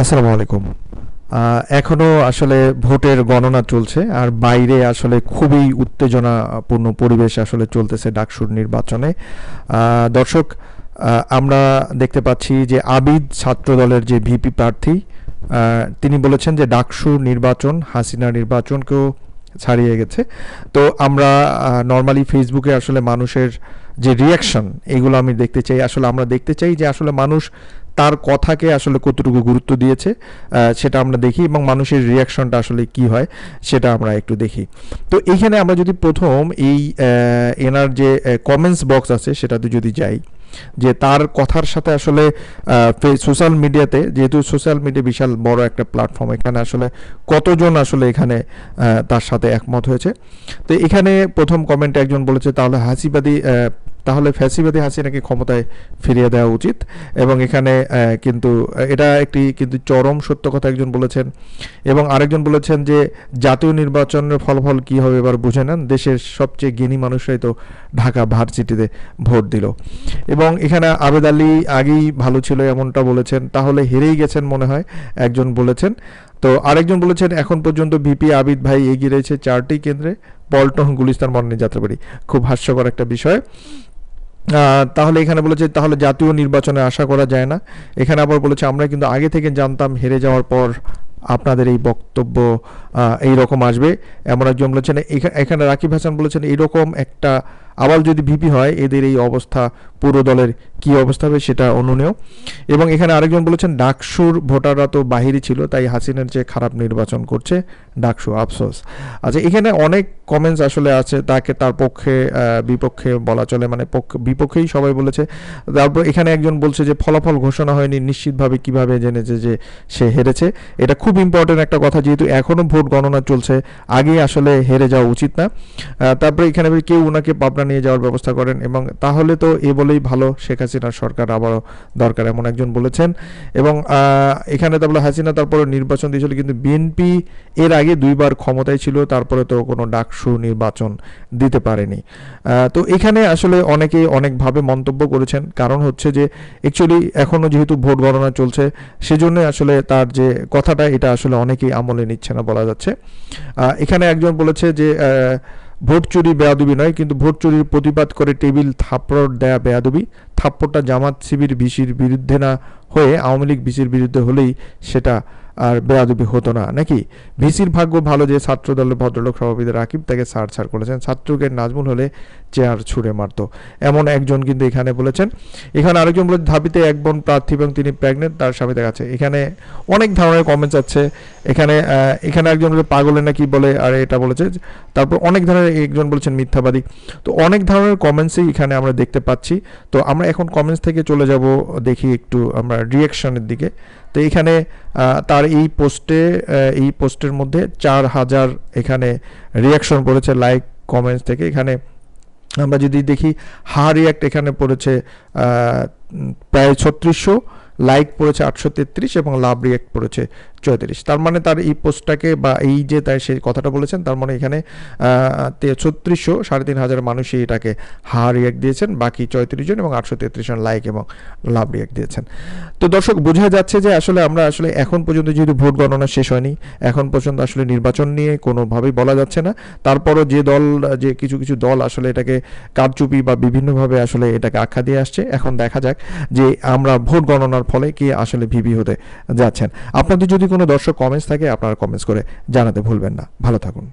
আসসালামু আলাইকুম। এখনো আসলে ভোটের গণনা চলছে আর বাইরে আসলে খুবই উত্তেজনাপূর্ণ পরিবেশ আসলে চলতেছে ডাকসুর নির্বাচনে। দর্শক, আমরা দেখতে পাচ্ছি যে আবিদ ছাত্রদলের যে ভিপি প্রার্থী, তিনি বলেছেন যে ডাকসুর নির্বাচন হাসিনা নির্বাচনকেও ছাড়িয়ে গেছে। তো আমরা নর্মালি ফেসবুকে আসলে মানুষের যে রিয়াকশন, এগুলো আমি দেখতে চাই। আসলে আমরা দেখতে চাই যে আসলে মানুষ তার কথাকে আসলে কতটুকু গুরুত্ব দিয়েছে, সেটা আমরা দেখি, এবং মানুষের রিয়াকশনটা আসলে কি হয় সেটা আমরা একটু দেখি। তো এইখানে আমরা যদি প্রথম এই এনার যে কমেন্টস বক্স আছে সেটাতে যদি যাই, যে তার কথার সাথে আসলে সোশ্যাল মিডিয়াতে, যেহেতু সোশ্যাল মিডিয়া বিশাল বড় একটা প্ল্যাটফর্ম, এখানে আসলে কতজন আসলে এখানে তার সাথে একমত হয়েছে। তো এখানে প্রথম কমেন্টে একজন বলেছে তাহলে ফ্যাসিবাদী হাসিনাকে ক্ষমতায় ফিরিয়ে দেওয়া উচিত, এবং এখানে কিন্তু এটা একটি কিন্তু চরম সত্য কথা একজন বলেছেন। এবং আরেকজন বলেছেন যে জাতীয় নির্বাচনের ফলাফল কী হবে এবার বুঝে নেন, দেশের সবচেয়ে জ্ঞানী মানুষরাই তো ঢাকা ভার্সিটিতে ভোট দিল। এবং এখানে আবেদ আলী আগেই ভালো ছিল এমনটা বলেছেন, তাহলে হেরেই গেছেন মনে হয় একজন বলেছেন। তো আরেকজন বলেছেন এখন পর্যন্ত ভিপি আবিদ ভাই এগিয়ে রয়েছে 4টি কেন্দ্রে, পল্টন, গুলিস্তান, মনোনয়ন, যাত্রাবাড়ি। খুব হাস্যকর একটা বিষয়। তাহলে এখানে বলেছে তাহলে জাতীয় নির্বাচনে আশা করা যায় না। এখানে আবার বলেছে আমরা কিন্তু আগে থেকে জানতাম হেরে যাওয়ার পর আপনাদের এই বক্তব্য এই রকম আসবে, এমন একজন বলেছেন। এখানে রাকিব হাসান বলেছেন এইরকম একটা আবার যদি ভিপি হয় এদের এই অবস্থা, পুরো দলের কি অবস্থা হবে সেটা অনুমেয়। এবং এখানে আরেকজন বলেছেন ডাকসুর ভোটাররা তো বাহিরই ছিল, তাই হাসিনার যে খারাপ নির্বাচন করছে ডাকসু, আফসোস। আচ্ছা, এখানে অনেক কমেন্টস আসলে আছে, তার পক্ষে বিপক্ষে বলা চলে, মানে বিপক্ষেই সবাই বলেছে। তারপর এখানে একজন বলছে যে ফলাফল ঘোষণা হয়নি, নিশ্চিতভাবে কিভাবে জেনেছে যে সে হেরেছে। এটা খুব ইম্পর্টেন্ট একটা কথা, যেহেতু এখনও ভোট গণনা চলছে, আগে আসলে হেরে যাওয়া উচিত না। তারপরে এখানে কেউ ওনাকে পাবনা নিয়ে যাওয়ার ব্যবস্থা করেন, এবং তাহলে তো এ বলেই ভালো, শেখ হাসিনার সরকার আবারও দরকার, এমন একজন বলেছেন। এবং এখানে তারপরে হাসিনা তারপরে নির্বাচন দিয়েছিল, কিন্তু বিএনপি এর আগে 2বার ক্ষমতায় ছিল, তারপরে তো কোনো ডাকসু নির্বাচন দিতে পারেনি। তো এখানে আসলে অনেকেই অনেকভাবে মন্তব্য করেছেন, কারণ হচ্ছে যে অ্যাকচুয়ালি এখনও যেহেতু ভোট গণনা চলছে, সেজন্য আসলে তার যে কথাটা এটা আসলে অনেকেই আমলে নিচ্ছে না বলা যাচ্ছে। এখানে একজন বলেছে যে ভোট চুরি বেয়াদবি নয়, কিন্তু ভোট চুরির প্রতিবাদ করে টেবিল থাপ্পড় দেয়া বেয়াদবি। থাপ্পড়টা জামাত শিবির ভিসির বিরুদ্ধে না হয়ে আওয়ামী লীগ ভিসির বিরুদ্ধে হলেই সেটা আর বেয়াদবি হতো না নাকি? ভিসির ভাগ্য ভালো যে ছাত্র দলের ভদ্রলোক সভাপতি রাকিব তাকে ছাড় করেছেন, ছাত্রকে নাজমুল হলে চেয়ার ছুঁড়ে মারতো, এমন একজন কিন্তু এখানে বলেছেন। এখানে আরেকজন বলে ধাবিতে এক বোন প্রার্থী এবং তিনি প্রেগনেন্ট, তার স্বামী দেখাচ্ছে। এখানে অনেক ধরনের কমেন্টস আছে। এখানে একজন বলে পাগলে নাকি বলে, আর এটা বলেছে। তারপর অনেক ধরনের একজন বলেছেন মিথ্যাবাদী। তো অনেক ধরনের কমেন্টসই এখানে আমরা দেখতে পাচ্ছি। তো আমরা এখন কমেন্টস থেকে চলে যাব, দেখি একটু আমরা রিয়াকশনের দিকে। তো এখানে তার এই পোস্টের মধ্যে 4000 এখানে রিয়াকশন পড়েছে লাইক কমেন্টস থেকে। এখানে আমরা যদি দেখি রিয়াক্ট এখানে পড়েছে প্রায় 3600, লাইক পড়েছে 833, এবং লাভ রিয়াক্ট পড়েছে 34। তার মানে তার এই পোস্টটাকে বা এই যে তাই সেই কথাটা বলেছেন, তার মানে এখানে 3600, 3500 মানুষই এটাকে রিয়াক্ট দিয়েছেন, বাকি 34 জন এবং 833 জন লাইক এবং লাভ রিয়াক্ট দিয়েছেন। তো দর্শক, বোঝা যাচ্ছে যে আসলে আমরা আসলে এখন পর্যন্ত যেহেতু ভোট গণনা শেষ হয়নি, এখন পর্যন্ত আসলে নির্বাচন নিয়ে কোনোভাবেই বলা যাচ্ছে না। তারপরও যে কিছু দল আসলে এটাকে কারচুপি বা বিভিন্নভাবে আসলে এটাকে আখ্যা দিয়ে আসছে। এখন দেখা যাক যে আমরা ভোট গণনার ফলে কে আসলে ভিপি হতে যাচ্ছেন। আপনাদের যদি কোনো দর্শক কমেন্টস থাকে, আপনারা কমেন্টস করে জানাতে ভুলবেন না। ভালো থাকুন।